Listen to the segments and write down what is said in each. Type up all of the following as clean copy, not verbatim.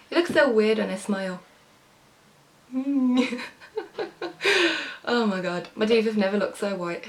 It looks so weird when I smile. Oh my god, my teeth have never looked so white.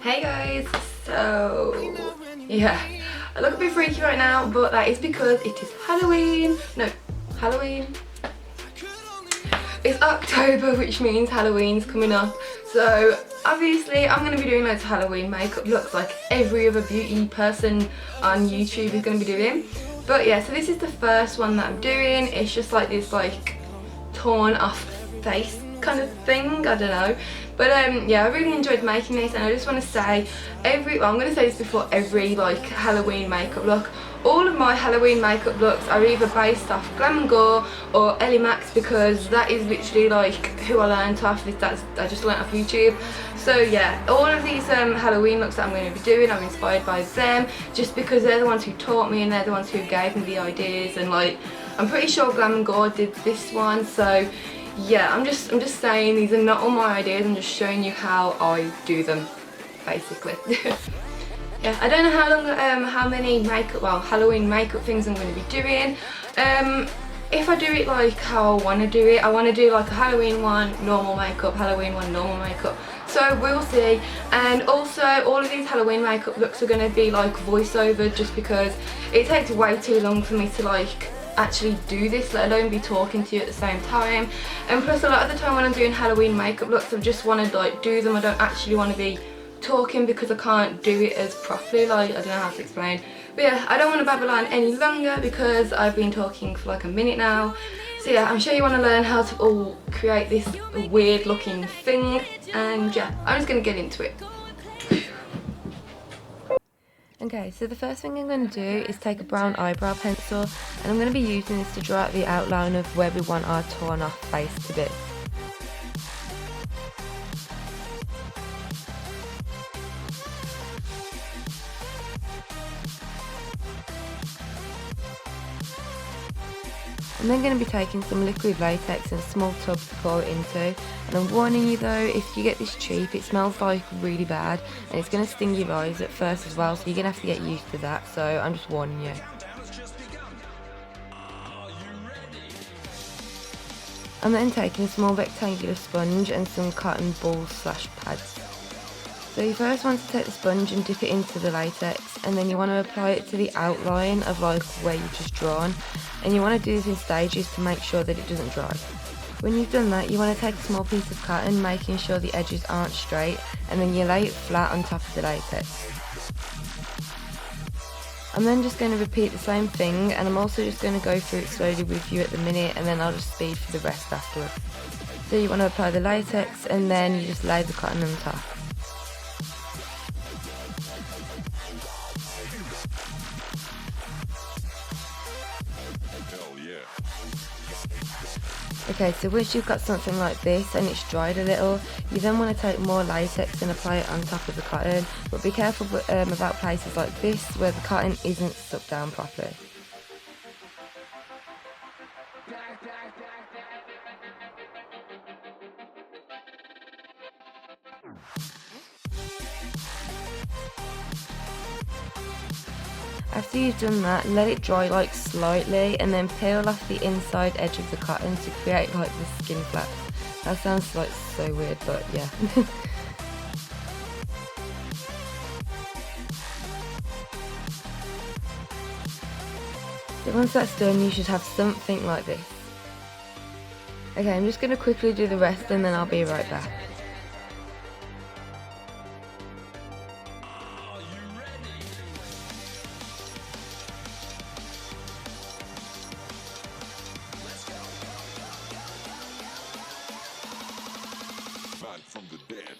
Hey guys, so yeah, I look a bit freaky right now, but that is because it is Halloween. No, Halloween. It's October, which means Halloween's coming up. So obviously I'm going to be doing loads of Halloween makeup looks like every other beauty person on YouTube is going to be doing. But yeah, so this is the first one that I'm doing. It's just like this like torn off face kind of thing, I don't know. But yeah, I really enjoyed making this, and I just want to say I'm going to say this before every like Halloween makeup look. All of my Halloween makeup looks are either based off Glam & Gore or Ellie Max, because that is literally like who I learned off. I just learned off YouTube. So yeah, all of these Halloween looks that I'm going to be doing are inspired by them, just because they're the ones who taught me and they're the ones who gave me the ideas. And like, I'm pretty sure Glam & Gore did this one, so yeah, I'm just saying these are not all my ideas. I'm just showing you how I do them, basically. Yeah, I don't know how long, how many Halloween makeup things I'm going to be doing. If I do it like how I want to do it, I want to do like a Halloween one, normal makeup, Halloween one, normal makeup. So we'll see. And also, all of these Halloween makeup looks are going to be like voiceover, just because it takes way too long for me to like actually do this, let alone be talking to you at the same time. And plus, a lot of the time when I'm doing Halloween makeup looks, I just want to like do them. I don't actually want to be talking because I can't do it as properly. Like, I don't know how to explain. But yeah, I don't want to babble on any longer because I've been talking for like a minute now. So yeah, I'm sure you want to learn how to all create this weird looking thing, and yeah, I'm just going to get into it. Okay, so the first thing I'm going to do is take a brown eyebrow pencil, and I'm going to be using this to draw out the outline of where we want our torn off face to be. I'm then going to be taking some liquid latex in a small tub to pour it into, and I'm warning you though, if you get this cheap, it smells like really bad and it's going to sting your eyes at first as well, so you're going to have to get used to that, so I'm just warning you. I'm then taking a small rectangular sponge and some cotton balls / pads. So you first want to take the sponge and dip it into the latex, and then you want to apply it to the outline of like where you've just drawn, and you want to do this in stages to make sure that it doesn't dry. When you've done that, you want to take a small piece of cotton, making sure the edges aren't straight, and then you lay it flat on top of the latex. I'm then just going to repeat the same thing, and I'm also just going to go through it slowly with you at the minute, and then I'll just speed for the rest afterwards. So you want to apply the latex, and then you just lay the cotton on top. Okay, so once you've got something like this and it's dried a little, you then want to take more latex and apply it on top of the cotton, but be careful about places like this where the cotton isn't stuck down properly. After you've done that, let it dry like slightly, and then peel off the inside edge of the cotton to create like the skin flaps. That sounds like so weird, but yeah. So once that's done, you should have something like this. Okay, I'm just going to quickly do the rest and then I'll be right back. From the dead.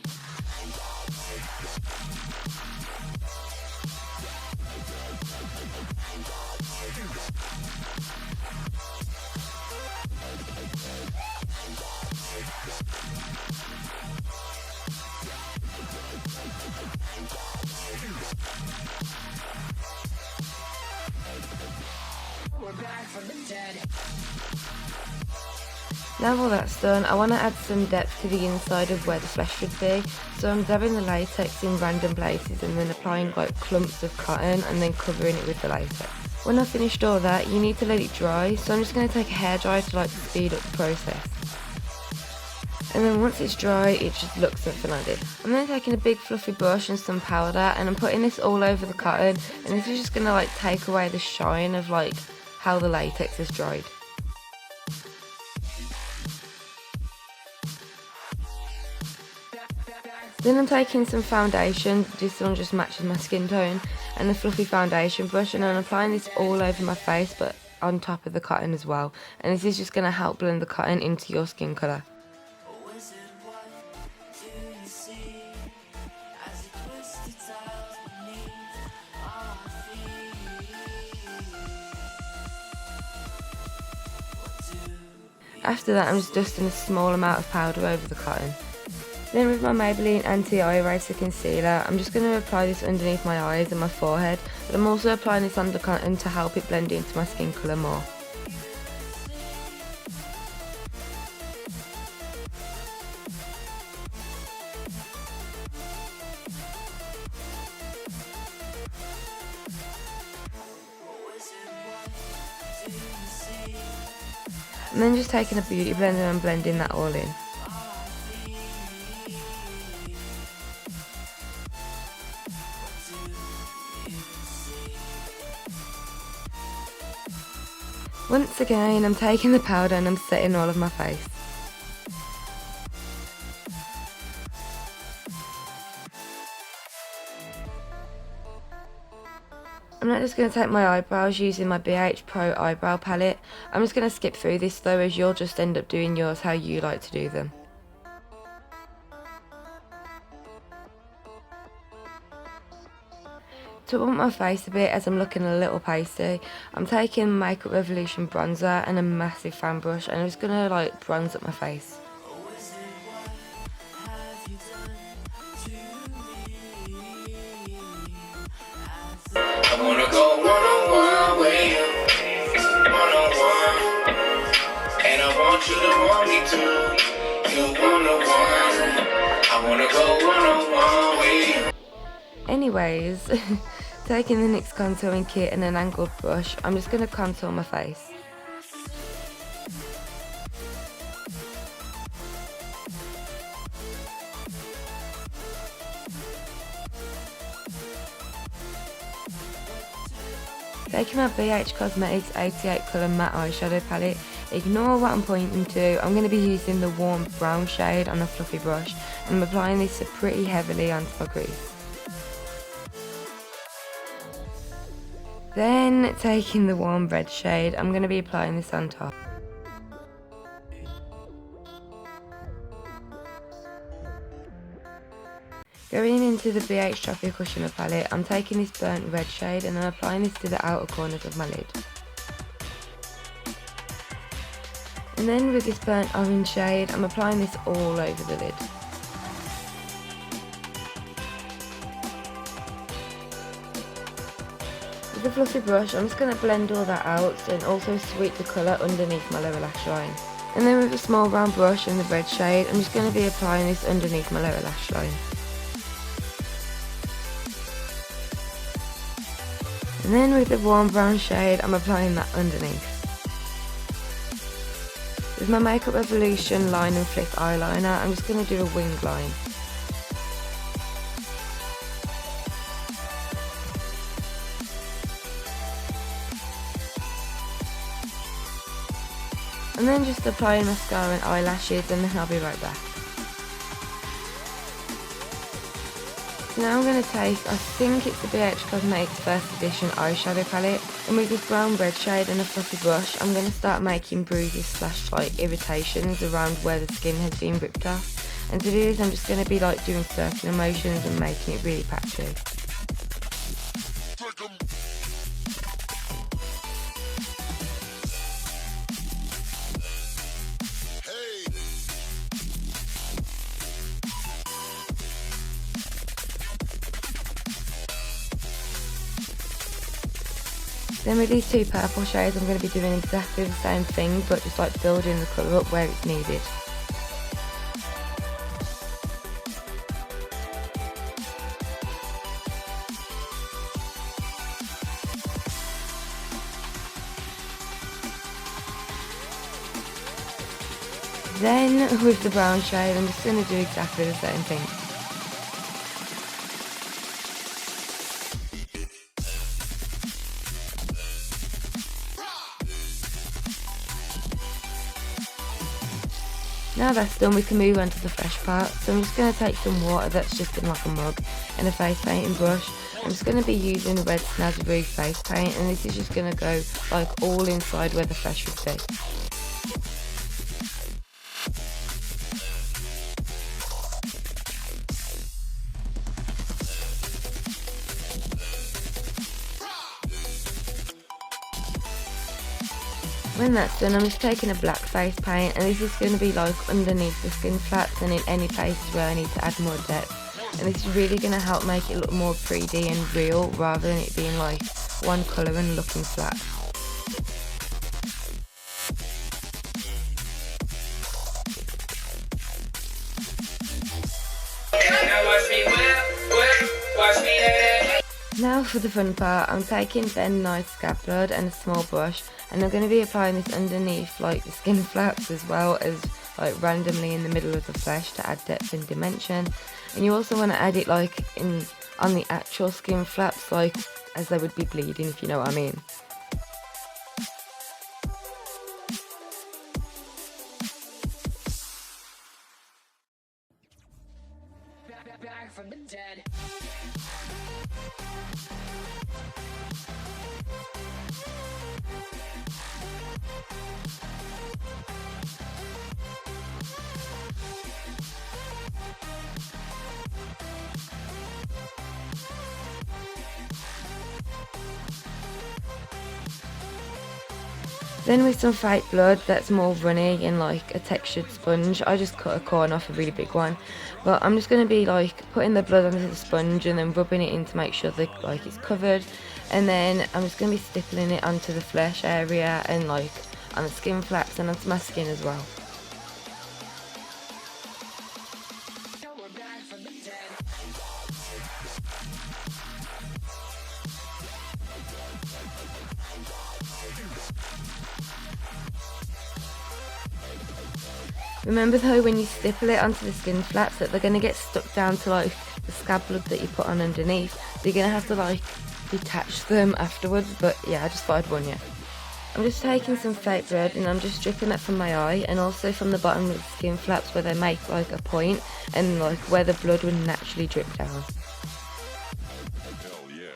Now all that's done, I want to add some depth to the inside of where the flesh should be, so I'm dabbing the latex in random places and then applying like clumps of cotton and then covering it with the latex. When I've finished all that, you need to let it dry, so I'm just going to take a hairdryer to like speed up the process. And then once it's dry, it just looks like finale. I'm then taking a big fluffy brush and some powder and I'm putting this all over the cotton, and this is just going to like take away the shine of like how the latex has dried. Then I'm taking some foundation, this one just matches my skin tone, and a fluffy foundation brush, and I'm applying this all over my face but on top of the cotton as well, and this is just going to help blend the cotton into your skin colour. After that I'm just dusting a small amount of powder over the cotton. Then with my Maybelline Anti-Eye Eraser Concealer, I'm just going to apply this underneath my eyes and my forehead, but I'm also applying this on the cotton to help it blend into my skin colour more. And then just taking a beauty blender and blending that all in. Once again, I'm taking the powder and I'm setting all of my face. I'm not just going to take my eyebrows using my BH Pro eyebrow palette. I'm just going to skip through this though, as you'll just end up doing yours how you like to do them. To up my face a bit as I'm looking a little pasty, I'm taking Makeup Revolution bronzer and a massive fan brush, and I'm just going to like bronze up my face. I wanna go one-on-one with you, one-on-one, and I want you to want me too, you one-on-one, I wanna go one-on-one with you. Anyways, taking the NYX contouring kit and an angled brush, I'm just going to contour my face. Taking my BH Cosmetics 88 colour matte eyeshadow palette, ignore what I'm pointing to, I'm going to be using the warm brown shade on a fluffy brush, and I'm applying this pretty heavily onto my crease. Then taking the warm red shade, I'm going to be applying this on top. Going into the BH Tropical Shimmer palette, I'm taking this burnt red shade and I'm applying this to the outer corners of my lid. And then with this burnt orange shade, I'm applying this all over the lid. With a fluffy brush, I'm just going to blend all that out and also sweep the colour underneath my lower lash line. And then with a small round brush in the red shade, I'm just going to be applying this underneath my lower lash line. And then with the warm brown shade, I'm applying that underneath. With my Makeup Revolution Line and Flick eyeliner, I'm just going to do a wing line. And then just applying mascara and eyelashes, and then I'll be right back. So now I'm going to take, I think it's the BH Cosmetics First Edition eyeshadow palette, and with this brown red shade and a fluffy brush, I'm going to start making bruises / like irritations around where the skin has been ripped off. And to do this, I'm just going to be like doing circular motions and making it really patchy. Then with these two purple shades I'm going to be doing exactly the same thing, but just like building the colour up where it's needed. Then with the brown shade I'm just going to do exactly the same thing. Now that's done, we can move on to the fresh part. So I'm just going to take some water that's just in like a mug and a face painting brush. I'm just going to be using the red Snazzy face paint, and this is just going to go like all inside where the flesh would be. When that's done, I'm just taking a black face paint, and this is going to be like underneath the skin flaps and in any places where I need to add more depth. And this is really going to help make it look more 3D and real, rather than it being like one colour and looking flat. Now for the fun part, I'm taking Ben Nice scab blood and a small brush, and I'm going to be applying this underneath like the skin flaps as well as like randomly in the middle of the flesh to add depth and dimension. And you also want to add it like on the actual skin flaps, like as they would be bleeding, if you know what I mean. Back from the dead. Then with some fake blood that's more runny and like a textured sponge, I just cut a corner off, a really big one. But I'm just going to be like putting the blood onto the sponge and then rubbing it in to make sure that like it's covered. And then I'm just going to be stippling it onto the flesh area and like on the skin flaps and onto my skin as well. Remember though, when you stipple it onto the skin flaps, that they're going to get stuck down to like the scab blood that you put on underneath, so you're going to have to like detach them afterwards. But yeah, I just thought I'd warn you. I'm just taking some fake blood and I'm just dripping it from my eye, and also from the bottom of the skin flaps where they make like a point and like where the blood would naturally drip down. Hell yeah.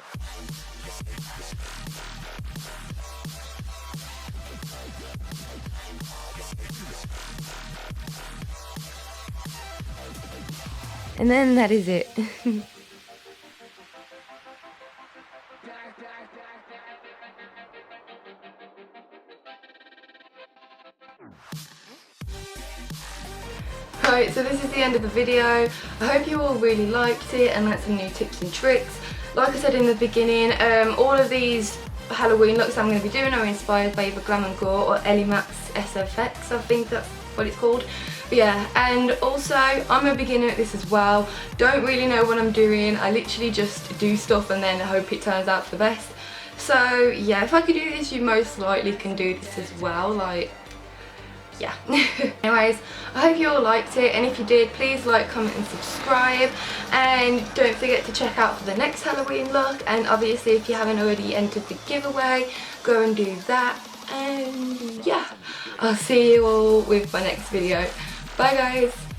And then that is it. Right, so this is the end of the video. I hope you all really liked it and learned some new tips and tricks. Like I said in the beginning, all of these Halloween looks I'm going to be doing are inspired by either Glam & Gore or Ellie Mac's SFX, I think that's what it's called. But yeah, and also I'm a beginner at this as well. Don't really know what I'm doing. I literally just do stuff and then hope it turns out for the best. So yeah, if I could do this, you most likely can do this as well. Like, yeah. Anyways, I hope you all liked it, and if you did, please like, comment and subscribe, and don't forget to check out for the next Halloween look. And obviously if you haven't already entered the giveaway, go and do that. And yeah, I'll see you all with my next video. Bye guys.